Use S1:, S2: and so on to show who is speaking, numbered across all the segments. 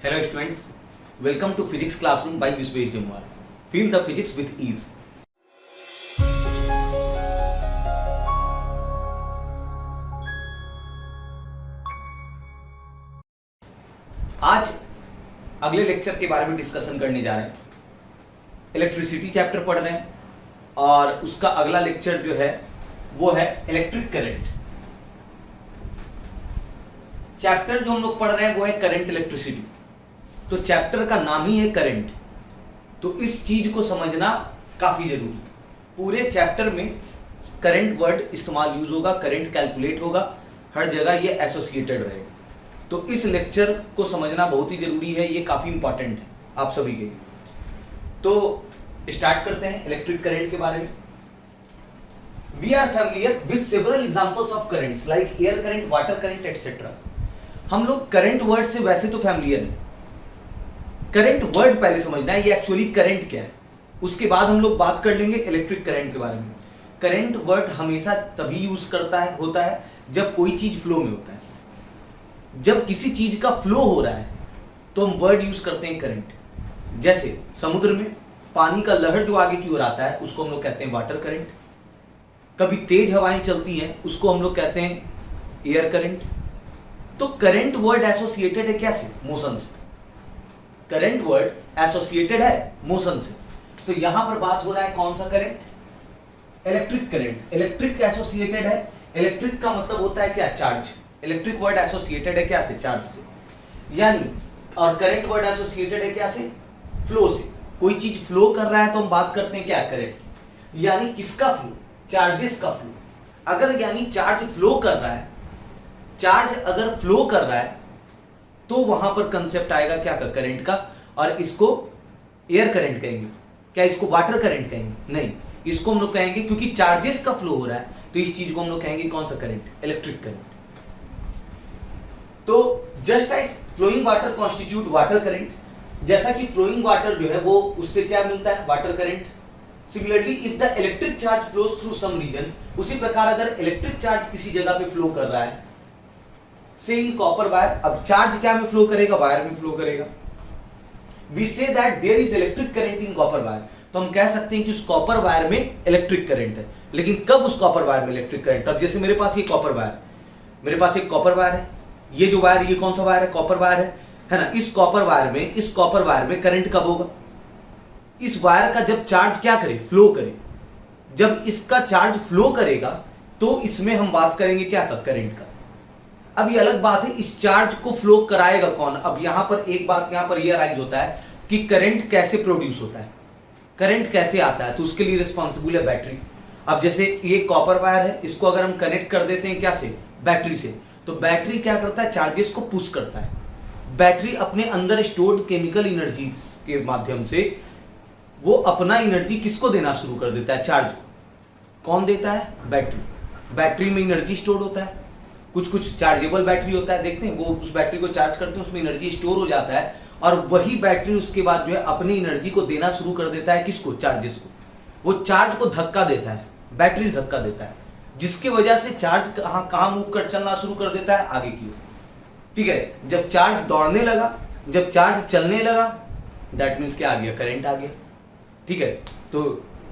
S1: Hello students, welcome to Physics Classroom by Visvesh Jamwal. Feel the physics with ease. आज अगले lecture के बारे में डिस्कशन करने जा रहे हैं। इलेक्ट्रिसिटी चैप्टर पढ़ रहे हैं और उसका अगला लेक्चर जो है वो है इलेक्ट्रिक करंट। चैप्टर जो हम लोग पढ़ रहे हैं वो है करंट इलेक्ट्रिसिटी। तो चैप्टर का नाम ही है करंट, तो इस चीज को समझना काफी जरूरी है। पूरे चैप्टर में करंट वर्ड इस्तेमाल यूज होगा, करंट कैलकुलेट होगा, हर जगह ये एसोसिएटेड रहेगा। तो इस लेक्चर को समझना बहुत ही जरूरी है, ये काफी इंपॉर्टेंट है आप सभी के लिए। तो स्टार्ट करते हैं इलेक्ट्रिक करंट के बारे में। We are familiar with several examples of currents like air current, water current etcetera. हम लोग करंट वर्ड से वैसे तो फैमिलियर हैं। करंट वर्ड पहले समझना है, ये एक्चुअली करंट क्या है, उसके बाद हम लोग बात कर लेंगे इलेक्ट्रिक करंट के बारे में। करंट वर्ड हमेशा तभी यूज होता है जब कोई चीज फ्लो में होता है। जब किसी चीज का फ्लो हो रहा है तो हम वर्ड यूज करते हैं करंट। जैसे समुद्र में पानी का लहर जो आगे की ओर आता है उसको हम लोग कहते हैं वाटर करंट। कभी तेज हवाएं चलती हैं उसको हम लोग कहते हैं एयर करंट। तो करंट वर्ड एसोसिएटेड है क्या से? मोशन से। करंट वर्ड एसोसिएटेड है मोशन से। तो यहां पर बात हो रहा है कौन सा current? Electric current. Electric associated है, इलेक्ट्रिक का मतलब होता है क्या? चार्ज। इलेक्ट्रिक वर्ड एसोसिएटेड है क्या से? चार्ज से। यानी और करंट वर्ड एसोसिएटेड है क्या से? फ्लो से। कोई चीज फ्लो कर रहा है तो हम बात करते हैं क्या? करंट। यानी किसका फ्लो? चार्जेस का फ्लो। अगर यानी चार्ज फ्लो कर रहा है, चार्ज अगर फ्लो कर रहा है तो वहां पर कंसेप्ट आएगा क्या का? करंट का। और इसको एयर करंट कहेंगे क्या? इसको वाटर करंट कहेंगे? नहीं, इसको हम लोग कहेंगे क्योंकि चार्जेस का फ्लो हो रहा है तो इस चीज को हम लोग कहेंगे कौन सा करंट? Electric current. तो just as flowing water constitute water current, जैसा कि फ्लोइंग वाटर जो है वो उससे क्या मिलता है? Water current. Similarly if the electric charge flows through some region, उसी प्रकार अगर इलेक्ट्रिक चार्ज किसी जगह पे फ्लो कर रहा है, से इन कॉपर वायर, अब चार्ज क्या में फ्लो करेगा? वायर में फ्लो करेगा। We say that there is electric current in copper wire, तो हम कह सकते हैं कि उस कॉपर वायर में इलेक्ट्रिक करंट है। लेकिन कब उस कॉपर वायर में इलेक्ट्रिक करंट? अब जैसे मेरे पास ये कॉपर वायर, मेरे पास एक कॉपर वायर है, ये जो वायर, ये कौन सा वायर है? कॉपर वायर है ना। इस कॉपर वायर में करंट कब होगा? इस वायर का जब चार्ज क्या करे? फ्लो करे। जब इसका चार्ज फ्लो करेगा तो इसमें हम बात करेंगे क्या का? करंट का। अब ये अलग बात है इस चार्ज को फ्लो कराएगा कौन? अब यहां पर एक बात यहां पर यह राइज होता है कि करंट कैसे प्रोड्यूस होता है, करंट कैसे आता है, तो उसके लिए रिस्पॉन्सिबल है बैटरी। अब जैसे ये कॉपर वायर है, इसको अगर हम कनेक्ट कर देते हैं क्या से? बैटरी से, तो बैटरी क्या करता है? चार्जेस को पुश करता है। बैटरी अपने अंदर स्टोर्ड केमिकल एनर्जी के माध्यम से वो अपना एनर्जी किसको देना शुरू कर देता है? चार्ज को। कौन देता है? बैटरी। बैटरी में एनर्जी स्टोर होता है, कुछ चार्जेबल बैटरी होता है, देखते हैं वो उस बैटरी को चार्ज करते हैं, उसमें एनर्जी स्टोर हो जाता है और वही बैटरी उसके बाद जो है अपनी एनर्जी को देना शुरू कर देता है किसको? चार्जेस को। वो चार्ज को धक्का देता है, बैटरी धक्का देता है, जिसकी वजह से चार्ज कहां मूव कर चलना शुरू कर देता है? आगे की ओर। ठीक है, जब चार्ज दौड़ने लगा, जब चार्ज चलने लगा, दैट मीन्स क्या आ गया? करंट आ गया। ठीक है, तो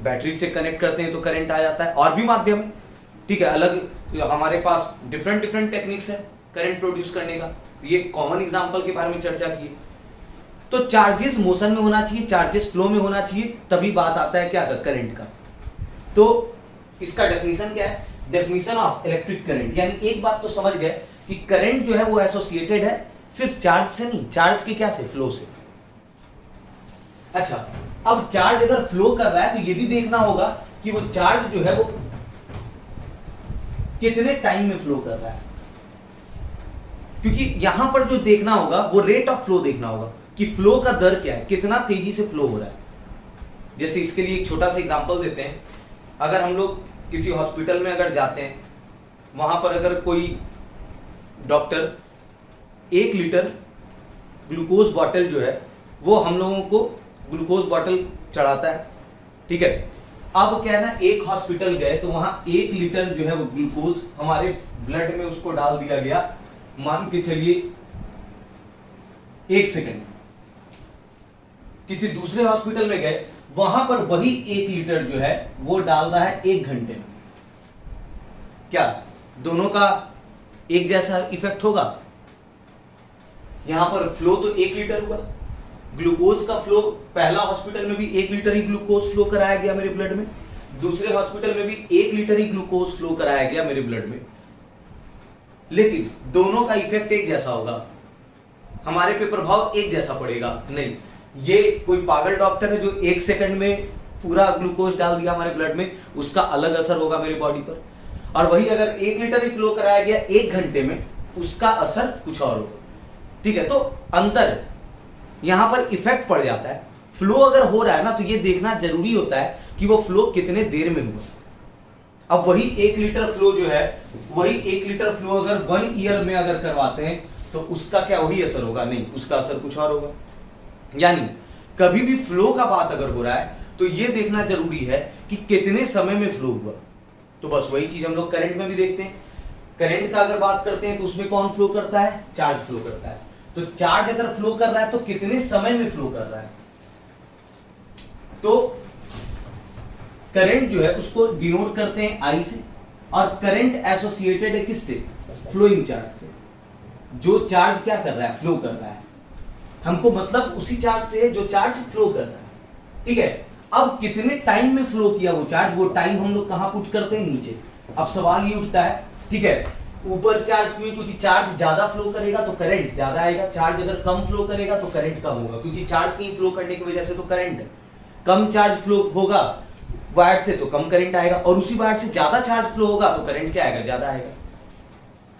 S1: बैटरी से कनेक्ट करते हैं तो करंट आ जाता है। और भी माध्यम है, ठीक है, अलग तो हमारे पास डिफरेंट टेक्निक्स है करंट प्रोड्यूस करने का। ये कॉमन एग्जांपल के बारे में चर्चा की। तो चार्जेस मोशन में होना चाहिए, चार्जेस फ्लो में होना चाहिए, तभी बात आता है क्या का? करंट का। तो इसका डेफिनेशन क्या है? Definition of electric current. यानी एक बात तो समझ गए कि करंट जो है वो एसोसिएटेड है सिर्फ चार्ज से नहीं, चार्ज के क्या से? फ्लो से। अच्छा, अब चार्ज अगर फ्लो कर रहा है तो ये भी देखना होगा कि वो चार्ज जो है वो कितने टाइम में फ्लो कर रहा है, क्योंकि यहां पर जो देखना होगा वो रेट ऑफ फ्लो देखना होगा कि फ्लो का दर क्या है, कितना तेजी से फ्लो हो रहा है। जैसे इसके लिए एक छोटा सा एग्जांपल देते हैं। अगर हम लोग किसी हॉस्पिटल में अगर जाते हैं, वहां पर अगर कोई डॉक्टर 1 लीटर ग्लूकोज बॉटल जो है वो हम लोगों को ग्लूकोज बॉटल चढ़ाता है, ठीक है। अब क्या है ना, एक हॉस्पिटल गए तो वहां 1 लीटर जो है वो ग्लूकोज हमारे ब्लड में उसको डाल दिया गया, मान के चलिए 1 सेकंड। किसी दूसरे हॉस्पिटल में गए, वहां पर वही 1 लीटर जो है वो डाल रहा है 1 घंटे में। क्या दोनों का एक जैसा इफेक्ट होगा? यहां पर फ्लो तो 1 लीटर हुआ, ग्लूकोज का फ्लो पहला हॉस्पिटल में भी 1 लीटर ही ग्लूकोज फ्लो कराया गया मेरे ब्लड में, दूसरे हॉस्पिटल में भी 1 लीटर ही ग्लूकोज फ्लो कराया गया मेरे ब्लड में, लेकिन दोनों का इफेक्ट एक जैसा होगा? हमारे पे प्रभाव एक जैसा पड़ेगा? नहीं। ये कोई पागल डॉक्टर है जो 1 सेकंड में पूरा ग्लूकोज डाल दिया हमारे ब्लड में, उसका अलग असर होगा मेरी बॉडी पर, और वही अगर 1 लीटर ही फ्लो कराया गया 1 घंटे में, उसका असर कुछ और होगा। ठीक है, तो अंतर यहां पर इफेक्ट पड़ जाता है। फ्लो अगर हो रहा है ना, तो ये देखना जरूरी होता है कि वो फ्लो कितने देर में हुआ। अब वही 1 लीटर फ्लो जो है, वही 1 लीटर फ्लो अगर 1 ईयर में अगर करवाते हैं तो उसका क्या वही असर होगा? नहीं, उसका असर कुछ और होगा। यानी कभी भी फ्लो का बात अगर हो रहा है तो ये देखना जरूरी है कि कितने समय में फ्लो हुआ। तो बस वही चीज हम लोग करंट में भी देखते हैं। करंट का अगर बात करते हैं तो उसमें कौन फ्लो करता है? चार्ज फ्लो करता है। तो चार्ज अगर फ्लो कर रहा है तो कितने समय में फ्लो कर रहा है? तो करंट जो है उसको डिनोट करते हैं आई से, और करंट एसोसिएटेड है किससे? फ्लोइंग चार्ज से। जो चार्ज क्या कर रहा है? फ्लो कर रहा है। हमको मतलब उसी चार्ज से जो चार्ज फ्लो कर रहा है। ठीक है, अब कितने टाइम में फ्लो किया वो चार्ज, वो टाइम हम लोग कहां पुट करते हैं? नीचे। अब सवाल ये उठता है, ठीक है, ऊपर चार्ज क्योंकि चार्ज ज्यादा फ्लो करेगा तो करंट ज्यादा आएगा, चार्ज अगर कम फ्लो करेगा तो करंट कम होगा, क्योंकि चार्ज कहीं फ्लो करने की वजह से तो करंट कम चार्ज फ्लो होगा वायर से तो कम करंट आएगा, और उसी वायर से ज्यादा चार्ज फ्लो होगा तो करंट क्या आएगा? ज्यादा आएगा।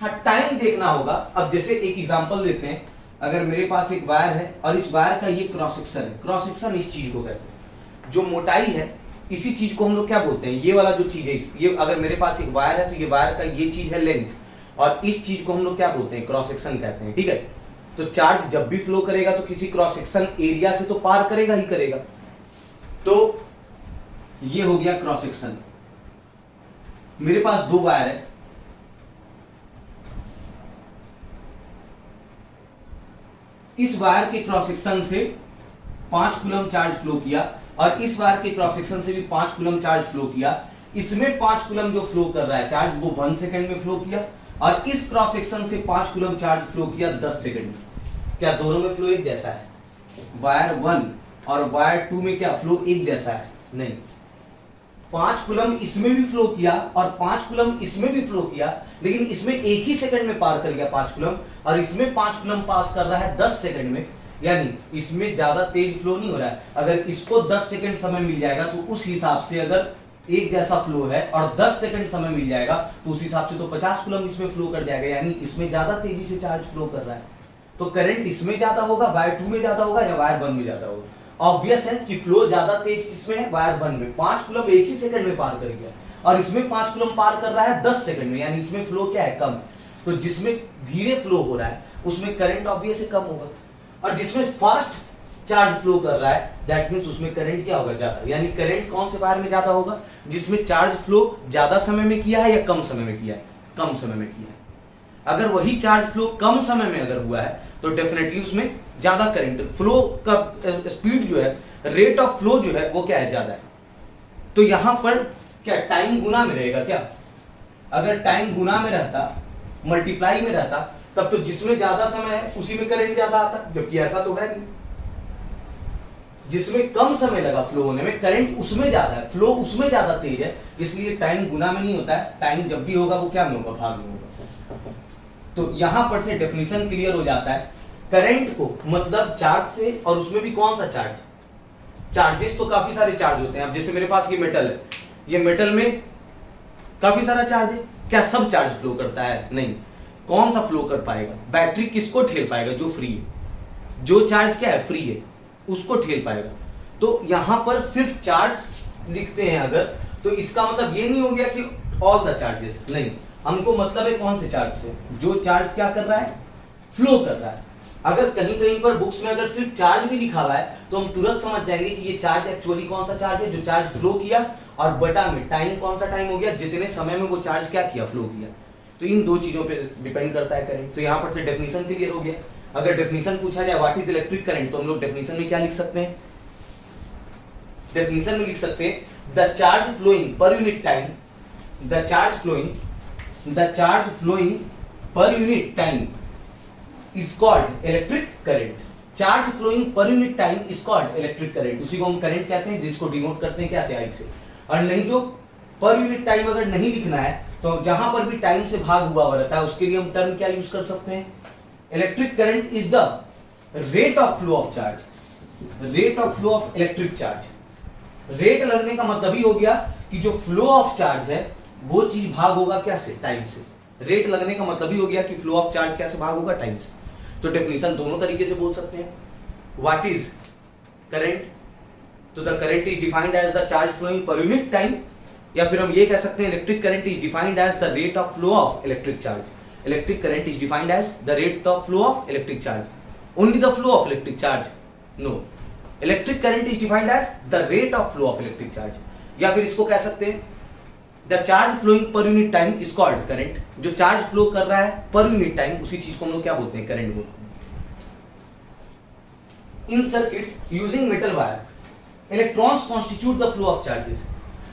S1: हाँ, टाइम देखना होगा। अब जैसे एक एग्जांपल लेते हैं, अगर मेरे पास एक वायर है और इस वायर का ये क्रॉस सेक्शन है, क्रॉस सेक्शन इस चीज को कहते हैं, जो मोटाई है इसी चीज को हम लोग क्या बोलते हैं? ये वाला जो चीज है, ये अगर मेरे पास एक वायर है तो ये वायर का ये चीज है लेंथ, और इस चीज को हम लोग क्या बोलते हैं? क्रॉस सेक्शन कहते हैं। ठीक है, तो चार्ज जब भी फ्लो करेगा तो किसी क्रॉस सेक्शन एरिया से तो पार करेगा ही करेगा। तो ये हो गया क्रॉस सेक्शन। मेरे पास 2 वायर है, इस वायर के क्रॉस सेक्शन से 5 कूलम चार्ज फ्लो किया, और इस वायर के क्रॉस सेक्शन से भी 5 कूलम चार्ज फ्लो किया। इसमें 5 कूलम जो फ्लो कर रहा है चार्ज, वो 1 सेकंड में फ्लो किया, और इस क्रॉस सेक्शन से 5 कूलम चार्ज फ्लो किया 10 सेकंड में। क्या दोनों में फ्लो एक जैसा है? वायर 1 और वायर 2 में क्या फ्लो एक जैसा है? नहीं। 5 कूलम इसमें भी फ्लो किया और 5 कूलम इसमें भी फ्लो किया, लेकिन इसमें एक ही सेकंड में पार कर गया 5 कूलम, और इसमें 5 कूलम पास कर रहा है 10 सेकंड में। यानी इसमें ज्यादा तेज फ्लो नहीं हो रहा है। अगर इसको 10 सेकंड समय मिल जाएगा तो उस हिसाब से अगर एक जैसा फ्लो है और 10 सेकंड समय मिल जाएगा तो उस हिसाब से तो 50 कूलम इसमें फ्लो कर जाएगा, यानी इसमें ज्यादा तेजी से चार्ज फ्लो कर रहा है। तो करंट इसमें ज्यादा होगा, वायर 2 में ज्यादा होगा, या वायर 1 में ज्यादा होगा? ऑब्वियस है कि फ्लो ज्यादा तेज किसमें है? वायर 1 में। 5 कूलम एक ही सेकंड में पार कर गया, और इसमें 5 कूलम पार कर रहा है 10 सेकंड में, यानी इसमें फ्लो क्या है? कम। तो जिसमें धीरे फ्लो हो रहा है उसमें करंट ऑब्वियस कम होगा, और जिसमें फास्ट चार्ज फ्लो कर रहा है दैट मींस उसमें करंट क्या होगा? ज्यादा। यानी करंट कौन से वायर में ज्यादा होगा? जिसमें चार्ज फ्लो ज्यादा समय में किया है या कम समय में किया है? कम समय में किया है। अगर वही चार्ज फ्लो कम समय में अगर हुआ है तो डेफिनेटली उसमें ज्यादा करंट फ्लो का स्पीड जो है, रेट ऑफ फ्लो जो है वो क्या है? ज्यादा है। तो यहां पर क्या टाइम गुना में रहेगा क्या? अगर टाइम गुना में रहता, मल्टीप्लाई में रहता, तब तो जिसमें ज्यादा समय है उसी में करंट ज्यादा आता, जबकि ऐसा तो है नहीं। जिसमें कम समय लगा फ्लो होने में करंट उसमें ज्यादा है, फ्लो उसमें ज्यादा तेज है, इसलिए टाइम गुना में नहीं होता है। टाइम जब भी होगा वो क्या में होगा? भाग में होगा। तो यहां पर से डेफिनेशन क्लियर हो जाता है। करंट को मतलब चार्ज से, और उसमें भी कौन सा चार्ज? चार्जेस तो काफी सारे चार्ज होते हैं। अब जैसे मेरे पास ये मेटल है, ये मेटल में काफी सारा चार्ज है, क्या सब चार्ज फ्लो करता है? नहीं। कौन सा फ्लो कर पाएगा? बैटरी किसको ठेल पाएगा? जो फ्री है। जो चार्ज क्या है? फ्री है, उसको ठेल पाएगा। तो यहां पर सिर्फ चार्ज लिखते हैं अगर, तो इसका मतलब ये नहीं हो गया कि ऑल द चार्जेस, नहीं। हमको मतलब है कौन से चार्ज से? जो चार्ज क्या कर रहा है? फ्लो कर रहा है। अगर कहीं कहीं पर बुक्स में अगर सिर्फ चार्ज भी लिखा हुआ है तो हम तुरंत समझ जाएंगे कि ये चार्ज एक्चुअली कौन सा चार्ज है? जो चार्ज फ्लो किया, और बटा में टाइम कौन सा टाइम हो गया? जितने समय में वो चार्ज क्या किया? फ्लो किया। तो इन दो चीजों पे डिपेंड करता है करंट। तो यहां पर से डेफिनेशन क्लियर हो गया। अगर डेफिनेशन पूछा जाए व्हाट इज इलेक्ट्रिक करंट, तो हम लोग डेफिनेशन में क्या लिख सकते हैं? डेफिनेशन में लिख सकते हैं the charge flowing per unit time, the charge flowing per unit time is called electric current. Charge flowing per unit time is called electric current. उसी को हम करंट कहते हैं, जिसको डिनोट करते हैं क्या से? आई से। और नहीं तो पर यूनिट टाइम अगर नहीं लिखना है तो जहां पर भी टाइम से भाग हुआ रहता है उसके लिए हम टर्म क्या यूज कर सकते हैं? Electric current is the rate of flow of charge, rate of flow of electric charge. Rate लगने का मतलब ही हो गया कि जो फ्लो ऑफ चार्ज है वो चीज भाग होगा क्या से? टाइम से। रेट लगने का मतलब ही हो गया कि फ्लो ऑफ चार्ज कैसे भाग होगा? टाइम से। तो डेफिनेशन दोनों तरीके से बोल सकते हैं। व्हाट इज करंट, तो the current is defined as the charge flowing per unit time, या फिर हम ये कह सकते हैं electric current is defined as the rate of flow of electric charge. Electric current is defined as the rate of flow of electric charge. Only the flow of electric charge? No, electric current is defined as the rate of flow of electric charge. या फिर इसको कह सकते हैं the charge flowing per unit time is called current. जो charge flow कर रहा है पर यूनिट टाइम, उसी चीज को हम लोग क्या बोलते हैं? करंट बोलते हैं। In circuits using metal wire electrons constitute the flow of charges.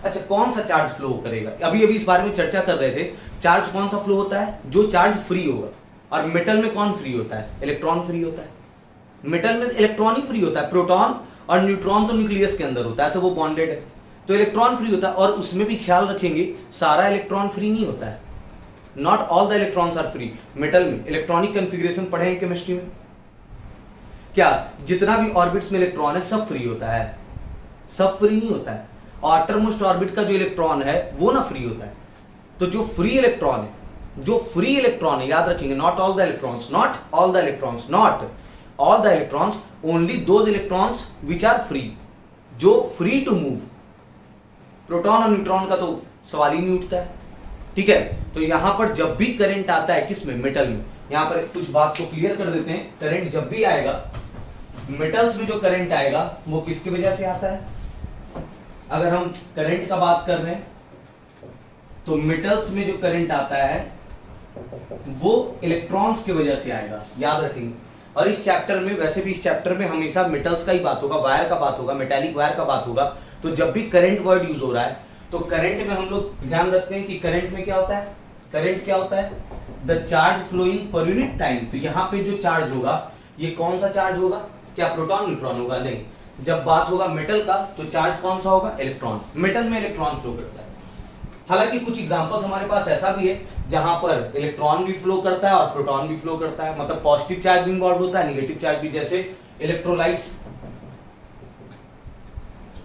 S1: अच्छा, कौन सा चार्ज फ्लो करेगा? अभी अभी इस बारे में चर्चा कर रहे थे। चार्ज कौन सा फ्लो होता है? जो चार्ज फ्री होगा। और मेटल में कौन फ्री होता है? इलेक्ट्रॉन फ्री होता है। मेटल में इलेक्ट्रॉन ही फ्री होता है। प्रोटॉन और न्यूट्रॉन तो न्यूक्लियस के अंदर होता है, तो वो बॉन्डेड है, तो इलेक्ट्रॉन फ्री होता है। और उसमें भी ख्याल रखेंगे सारा इलेक्ट्रॉन फ्री नहीं होता है। Not all the electrons are free. Metal में इलेक्ट्रॉनिक कन्फिग्रेशन पढ़े हैं केमिस्ट्री में क्या? जितना भी ऑर्बिट्स में इलेक्ट्रॉन है सब फ्री होता है? सब फ्री नहीं होता है। आउटरमोस्ट ऑर्बिट का जो इलेक्ट्रॉन है वो ना फ्री होता है। तो जो फ्री इलेक्ट्रॉन है, जो फ्री इलेक्ट्रॉन है, याद रखेंगे, not all the electrons, not all the electrons, not all the electrons, only those electrons which are free, जो फ्री टू मूव। प्रोटॉन और न्यूट्रॉन का तो सवाल ही नहीं उठता है। ठीक है, तो यहां पर जब भी करंट आता है, किसमें? मेटल में। यहां पर कुछ बात को क्लियर कर देते हैं। करंट जब भी आएगा, मेटल्स में जो करंट आएगा वो किसकी वजह से आता है? अगर हम करंट का बात कर रहे हैं तो मेटल्स में जो करंट आता है वो इलेक्ट्रॉन्स की वजह से आएगा, याद रखेंगे। और इस चैप्टर में, वैसे भी इस चैप्टर में हमेशा मेटल्स का ही बात होगा, वायर का बात होगा, मेटालिक वायर का बात होगा। तो जब भी करंट वर्ड यूज हो रहा है तो करंट में हम लोग ध्यान रखते हैं कि करंट में क्या होता है? करंट क्या होता है? The charge flowing per unit time. तो यहाँ पे जो चार्ज होगा ये कौन सा चार्ज होगा? क्या प्रोटॉन न्यूट्रॉन होगा? नहीं। जब बात होगा मेटल का तो चार्ज कौन सा होगा? इलेक्ट्रॉन। मेटल में इलेक्ट्रॉन फ्लो करता है। हालांकि कुछ एग्जांपल्स हमारे पास ऐसा भी है जहां पर इलेक्ट्रॉन भी फ्लो करता है और प्रोटॉन भी फ्लो करता है, मतलब पॉजिटिव चार्ज भी इन्वॉल्व होता है, नेगेटिव चार्ज भी। जैसे इलेक्ट्रोलाइट्स,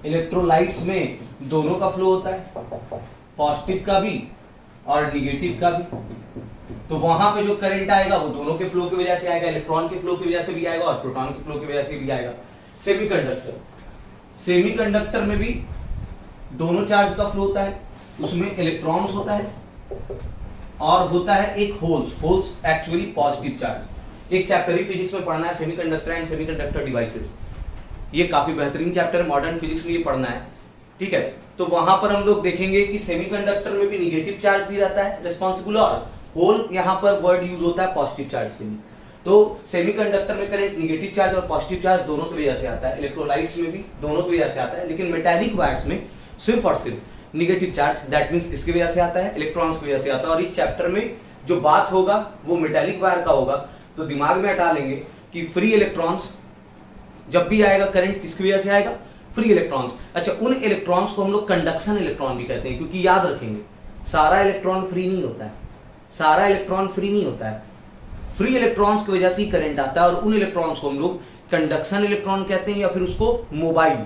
S1: इलेक्ट्रोलाइट्स में दोनों का फ्लो होता है, पॉजिटिव का भी और निगेटिव का भी। तो वहां पे जो करंट आएगा वो दोनों के फ्लो की वजह से आएगा, इलेक्ट्रॉन के फ्लो की वजह से भी आएगा और प्रोटॉन के फ्लो की वजह से भी आएगा। सेमीकंडक्टर, सेमीकंडक्टर में भी दोनों चार्ज का फ्लो होता है, उसमें इलेक्ट्रॉन्स होता है और होता है एक holes. Holes actually positive charge. एक चैप्टर ही फिजिक्स में पढ़ना है, सेमीकंडक्टर एंड सेमीकंडक्टर डिवाइसेस। ये काफी बेहतरीन चैप्टर है, मॉडर्न फिजिक्स में ये पढ़ना है। ठीक है, तो वहां पर हम लोग देखेंगे कि सेमीकंडक्टर में भी निगेटिव चार्ज भी रहता है रिस्पॉन्सिबल, और होल यहाँ पर वर्ड यूज होता है पॉजिटिव चार्ज के लिए। तो सेमीकंडक्टर में करंट निगेटिव चार्ज और पॉजिटिव चार्ज दोनों की वजह से आता है, इलेक्ट्रोलाइट्स में भी दोनों की वजह से आता है, लेकिन मेटालिक वायर्स में सिर्फ और सिर्फ निगेटिव चार्ज, दैट मींस किसकी वजह से आता है? इलेक्ट्रॉन्स की वजह से आता है। और इस चैप्टर में जो बात होगा वो मेटालिक वायर का होगा, तो दिमाग में हटा लेंगे कि फ्री इलेक्ट्रॉन्स जब भी आएगा करंट किसकी वजह से आएगा? Free electrons. अच्छा, उन इलेक्ट्रॉन्स को हम लोग कंडक्शन इलेक्ट्रॉन भी कहते हैं, क्योंकि याद रखेंगे सारा इलेक्ट्रॉन फ्री नहीं होता है, सारा इलेक्ट्रॉन फ्री नहीं होता है। फ्री इलेक्ट्रॉन्स की वजह से ही करंट आता है और उन इलेक्ट्रॉन्स को हम लोग कंडक्शन इलेक्ट्रॉन कहते हैं, या फिर उसको मोबाइल।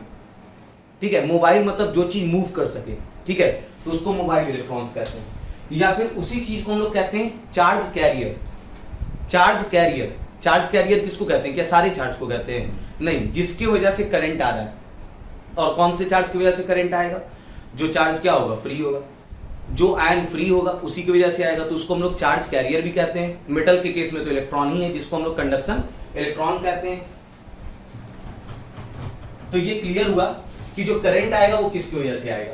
S1: ठीक है, मोबाइल मतलब जो चीज मूव कर सके, ठीक है, तो उसको मोबाइल इलेक्ट्रॉन्स कहते हैं। या फिर उसी चीज को हम लोग कहते हैं charge carrier. Charge carrier, charge carrier किसको कहते हैं? क्या सारे चार्ज को कहते हैं? नहीं, जिसकी वजह से करंट आ रहा है। और कौन से चार्ज की वजह से करंट आएगा? जो चार्ज क्या होगा? फ्री होगा। जो आयन फ्री होगा उसी की वजह से आएगा, तो उसको हम लोग चार्ज कैरियर भी कहते हैं। मेटल के केस में तो इलेक्ट्रॉन ही है, जिसको हम लोग कंडक्शन इलेक्ट्रॉन कहते हैं। तो ये क्लियर हुआ कि जो करंट आएगा वो किसकी वजह से आएगा।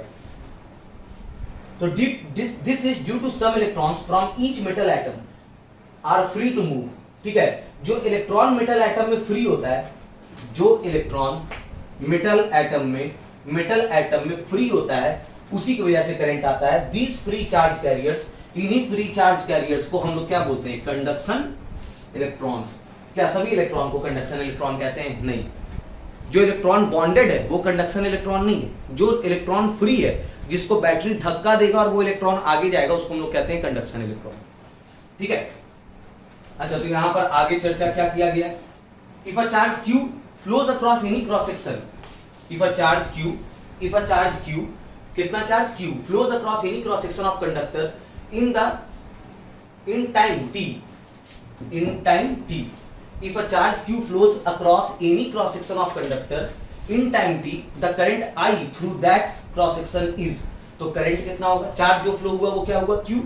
S1: तो this is due to some electrons from each metal atom are free to move. ठीक है, जो इलेक्ट्रॉन मेटल एटम में फ्री होता है, जो इलेक्ट्रॉन मेटल एटम में फ्री होता है, उसी की वजह से करंट आता है। दीज फ्री चार्ज कैरियर्स, इन्हीं फ्री चार्ज कैरियर्स को हम लोग क्या बोलते हैं? Conduction electrons. क्या सभी इलेक्ट्रॉन को कंडक्शन इलेक्ट्रॉन कहते हैं? नहीं। जो इलेक्ट्रॉन बॉन्डेड है वो कंडक्शन इलेक्ट्रॉन नहीं है। जो इलेक्ट्रॉन फ्री है, जिसको बैटरी धक्का देगा और वो इलेक्ट्रॉन आगे जाएगा, उसको हम लोग कहते हैं कंडक्शन इलेक्ट्रॉन। ठीक है। अच्छा, तो यहां पर आगे चर्चा क्या किया गया? If a charge q flows across any cross section, if a charge q, कितना charge q flows across any cross section of conductor in time t, if a charge q flows across any cross section of conductor in time t, the current I through that cross section is, तो current कितना होगा? Charge जो flow हुआ वो क्या हुआ? q।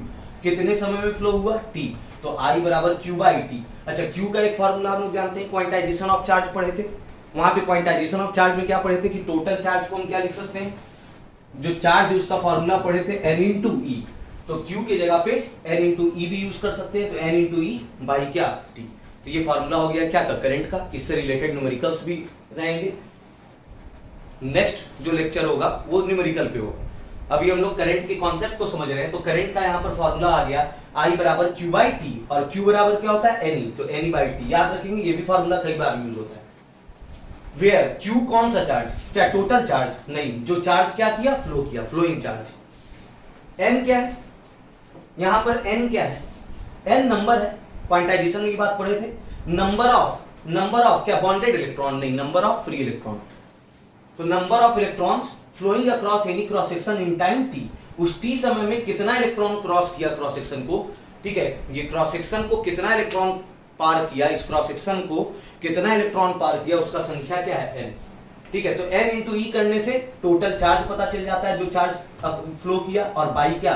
S1: कितने समय में फ्लो हुआ? t। तो I बराबर q बाई टी। अच्छा, q का एक फॉर्मूला हम लोग जानते हैं, क्वांटाइजेशन ऑफ चार्ज पढ़े थे। वहां पे क्वांटाइजेशन ऑफ चार्ज में क्या पढ़े थे कि टोटल चार्ज को हम क्या लिख सकते हैं? जो चार्ज उसका फॉर्मूला पढ़े थे n इंटू ई, तो q की जगह पे n इंटू ई भी यूज कर सकते हैं, तो n इंटू ई बाई क्या? टी। तो ये फॉर्मूला हो गया क्या का? करंट का। इससे रिलेटेड न्यूमेरिकल्स भी रहेंगे। नेक्स्ट जो लेक्चर होगा वो न्यूमेरिकल पे होगा। अभी हम लोग करंट के कॉन्सेप्ट को समझ रहे हैं। तो करंट का यहाँ पर फॉर्मूला आ गया I बराबर Q बाई टी, और Q बराबर क्या होता है? N, तो N बाई टी। याद रखेंगे, ये भी फॉर्मूला कई बार यूज होता है। वेयर Q कौन सा चार्ज? क्या टोटल चार्ज? नहीं, जो चार्ज क्या किया? फ्लो किया, फ्लोइंग चार्ज। N क्या है? यहां पर N क्या है? N नंबर है। क्वांटाइजेशन की बात पढ़े थे। नंबर ऑफ क्या? बॉन्डेड इलेक्ट्रॉन नहीं, नंबर ऑफ फ्री इलेक्ट्रॉन। तो number of electrons flowing across any cross section in time t, उस t समय में कितना इलेक्ट्रॉन क्रॉस किया क्रॉस सेक्शन को। ठीक है, ये क्रॉस सेक्शन को कितना इलेक्ट्रॉन पार किया, इस क्रॉस सेक्शन को कितना इलेक्ट्रॉन पार किया, उसका संख्या क्या है? n। ठीक है, तो n इंटू ई करने से टोटल चार्ज पता चल जाता है, जो चार्ज फ्लो किया, और बाई क्या?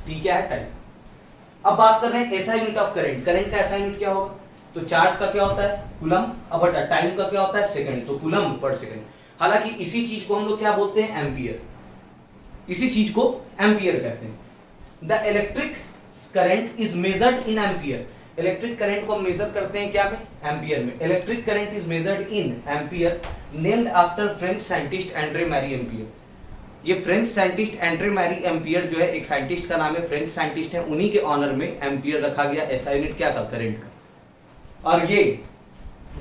S1: t क्या है? टाइम। अब बात कर रहे हैं ऐसा यूनिट ऑफ करंट। करंट का ऐसा यूनिट क्या होगा? तो चार्ज का क्या होता है? कूलम, अब टाइम का क्या होता है? सेकंड, तो कूलम पर सेकंड। हालांकि इसी चीज को हम लोग क्या बोलते हैं? एम्पियर। इसी चीज को एम्पियर कहते हैं। The electric current is measured in ampere. Electric current को हम मेजर करते हैं क्या में? एम्पियर में। Electric current is measured in ampere, named after French scientist Andre Marie Ampere. ये French scientist Andre Marie Ampere जो है, एक साइंटिस्ट का नाम है, फ्रेंच साइंटिस्ट है, उन्हीं के ऑनर में एम्पियर रखा गया। ऐसा यूनिट क्या था? करंट का। और ये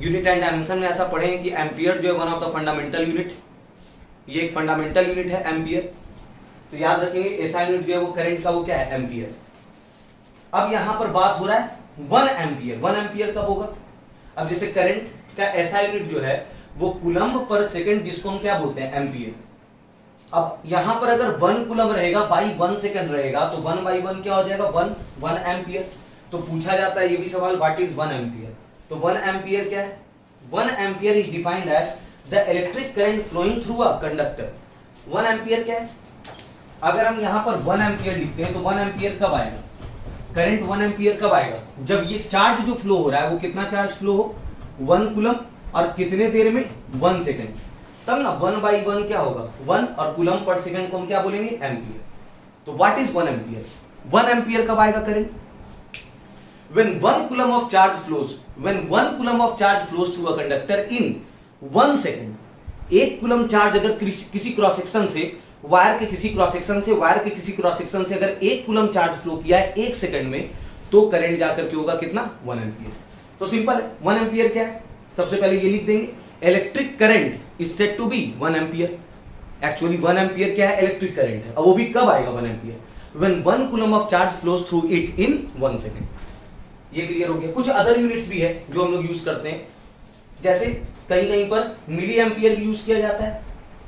S1: यूनिट एंड डायमेंशन में ऐसा पढ़े कि एम्पियर जो है one of the fundamental unit, ये एक फंडामेंटल यूनिट है एम्पियर। तो याद रखेंगे ऐसा यूनिट जो है वो करंट का वो क्या है? एम्पियर। अब यहां पर बात हो रहा है 1 एम्पियर। 1 एम्पियर कब होगा? अब जैसे करंट का ऐसा यूनिट जो है वो कूलम पर सेकंड, जिसको हम क्या बोलते हैं? एम्पियर। अब यहां पर अगर 1 कूलम रहेगा बाई 1 सेकंड रहेगा, तो 1 बाई 1 क्या हो जाएगा? 1 एम्पियर। तो पूछा जाता है ये भी सवाल, व्हाट इज 1 एम्पियर? तो 1 एम्पियर क्या है? 1 ampere is defined as the electric current flowing through a conductor. 1 ampere क्या है? अगर हम यहां पर 1 एम्पियर लिखते हैं तो 1 एम्पियर कब आएगा? करंट 1 एम्पियर कब आएगा? जब ये चार्ज जो फ्लो हो रहा है वो कितना चार्ज फ्लो हो? 1 कूलम, और कितने देर में? 1 सेकंड। तब ना 1 बाई 1 क्या होगा? 1, और कूलम पर सेकंड को हम क्या बोलेंगे? एम्पियर। तो व्हाट इज 1 एम्पियर? 1 एम्पियर कब आएगा current? When 1 coulomb of charge flows through a conductor in 1 second, 1 coulomb charge अगर किसी क्रॉस सेक्शन से वायर के किसी क्रॉस सेक्शन से अगर 1 कूलम चार्ज फ्लो किया है 1 सेकंड में, तो करंट जाकर के होगा कितना? 1 एम्पियर। तो सिंपल है। 1 एम्पियर क्या है? सबसे पहले ये लिख देंगे, electric current is said to be 1 ampere. Actually 1 ampere क्या है? इलेक्ट्रिक करंट है। और वो भी कब आएगा 1 ampere? When 1 coulomb of charge flows through it in 1 second। ये क्लियर हो गया। कुछ अदर यूनिट्स भी है जो हम लोग यूज करते हैं, जैसे कहीं पर मिली एम्पियर भी यूज किया जाता है।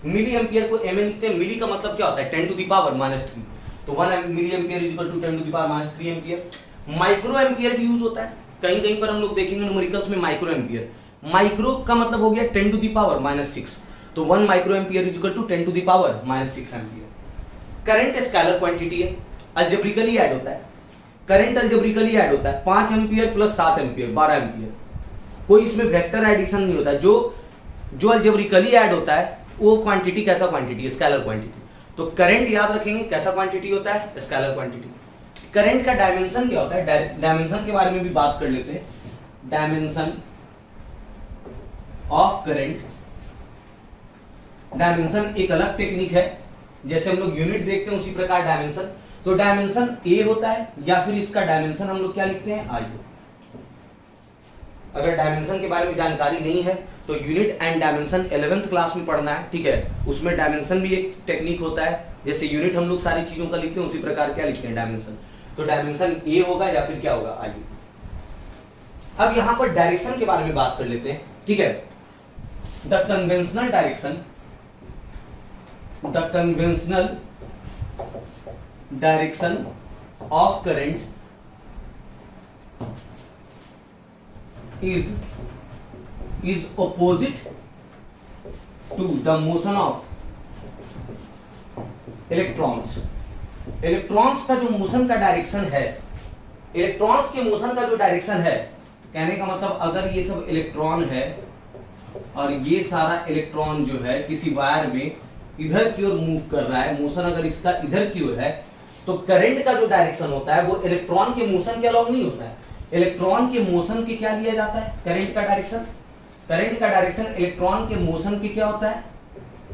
S1: मिली एम्पियर को एम लिखते हैं। मिली का मतलब क्या होता है? 10 टू द पावर -3। तो 1 milli ampere is equal to 10 to the power -3 ampere. Micro ampere भी यूज होता है। कहीं पर हम लोग देखेंगे न्यूमेरिकल्स में माइक्रो एम्पियर। माइक्रो का मतलब हो गया 10 टू द पावर -6। तो 1 micro ampere is equal to 10 to the power -6 ampere. Current scalar quantity है, अल्जेब्रिकली ऐड होता है। करंट अल्जेब्रिकली ऐड होता है 5 एम्पियर प्लस 7 एम्पियर 12 एम्पियर। कोई इसमें वेक्टर एडिशन नहीं होता। जो अल्जेब्रिकली ऐड होता है वो क्वांटिटी कैसा क्वांटिटी है? Scalar quantity. तो करंट याद रखेंगे कैसा क्वांटिटी होता है? Scalar quantity. करंट का डायमेंशन क्या होता है? डायमेंशन के बारे में भी बात कर लेते हैं। डायमेंशन ऑफ करंट, डायमेंशन एक अलग टेक्निक है, जैसे हम लोग यूनिट देखते हैं उसी प्रकार डायमेंशन, तो डायमेंशन ए होता है या फिर इसका डायमेंशन हम लोग क्या लिखते हैं, आई। अगर डायमेंशन के बारे में जानकारी नहीं है तो unit and dimension 11th class में पढ़ना है, ठीक है। उसमें डायमेंशन भी एक टेक्निक होता है, जैसे यूनिट हम लोग सारी चीजों का लिखते हैं उसी प्रकार क्या लिखते हैं, डायमेंशन। तो डायमेंशन ए होगा या फिर क्या होगा, आई। अब यहां पर डायरेक्शन के बारे में बात कर लेते हैं, ठीक है। The conventional direction, the conventional direction of current is opposite to the motion of electrons। Electrons का जो मोशन का डायरेक्शन है, इलेक्ट्रॉन्स के मोशन का जो डायरेक्शन है, कहने का मतलब अगर ये सब इलेक्ट्रॉन है और ये सारा इलेक्ट्रॉन जो है किसी वायर में इधर की ओर मूव कर रहा है, मोशन अगर इसका इधर की ओर है, तो करंट का जो डायरेक्शन होता है वो इलेक्ट्रॉन के मोशन के अलॉन्ग नहीं होता है। इलेक्ट्रॉन के मोशन के क्या लिया जाता है, करंट का डायरेक्शन। करंट का डायरेक्शन इलेक्ट्रॉन के मोशन के क्या होता है,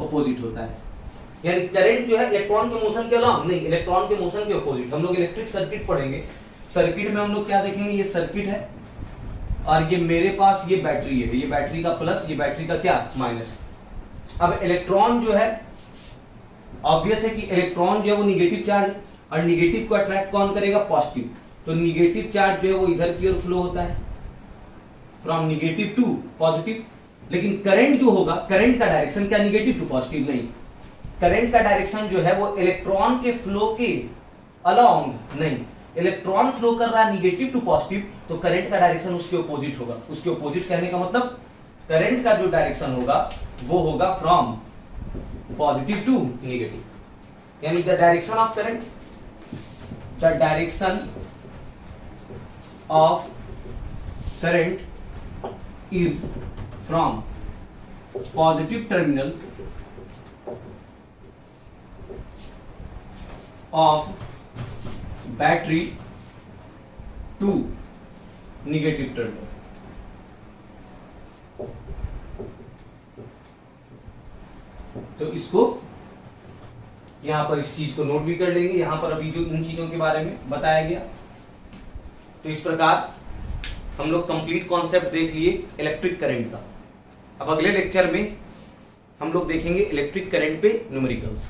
S1: अपोजिट होता है। यानी करंट जो है इलेक्ट्रॉन के मोशन के अलॉन्ग नहीं, इलेक्ट्रॉन के मोशन के अपोजिट। हम लोग इलेक्ट्रिक सर्किट पढ़ेंगे, सर्किट में हम लोग क्या देखेंगे, ये सर्किट है और ये मेरे पास ये बैटरी है, ये बैटरी का प्लस, ये बैटरी का क्या, माइनस। अब इलेक्ट्रॉन जो है, ऑब्वियस है कि इलेक्ट्रॉन जो है वो निगेटिव चार्ज है और निगेटिव को अट्रैक्ट कौन करेगा, पॉजिटिव। तो निगेटिव चार्ज जो है वो इधर की ओर फ्लो होता है, फ्रॉम निगेटिव टू पॉजिटिव। लेकिन करंट जो होगा, करंट का डायरेक्शन क्या, निगेटिव टू पॉजिटिव नहीं, करंट का डायरेक्शन जो है वो इलेक्ट्रॉन के फ्लो के अलॉन्ग नहीं। इलेक्ट्रॉन फ्लो कर रहा है निगेटिव टू पॉजिटिव, तो करंट का डायरेक्शन उसके अपोजिट होगा। उसके अपोजिट कहने का मतलब करंट का जो डायरेक्शन होगा वो होगा फ्रॉम पॉजिटिव टू निगेटिव। यानी the direction of current, the direction of current is from positive terminal of battery to negative terminal। तो इसको यहां पर इस चीज को नोट भी कर लेंगे, यहां पर अभी जो इन चीजों के बारे में बताया गया। तो इस प्रकार हम लोग कंप्लीट कॉन्सेप्ट देख लिए इलेक्ट्रिक करंट का। अब अगले लेक्चर में हम लोग देखेंगे इलेक्ट्रिक करंट पे न्यूमेरिकल्स।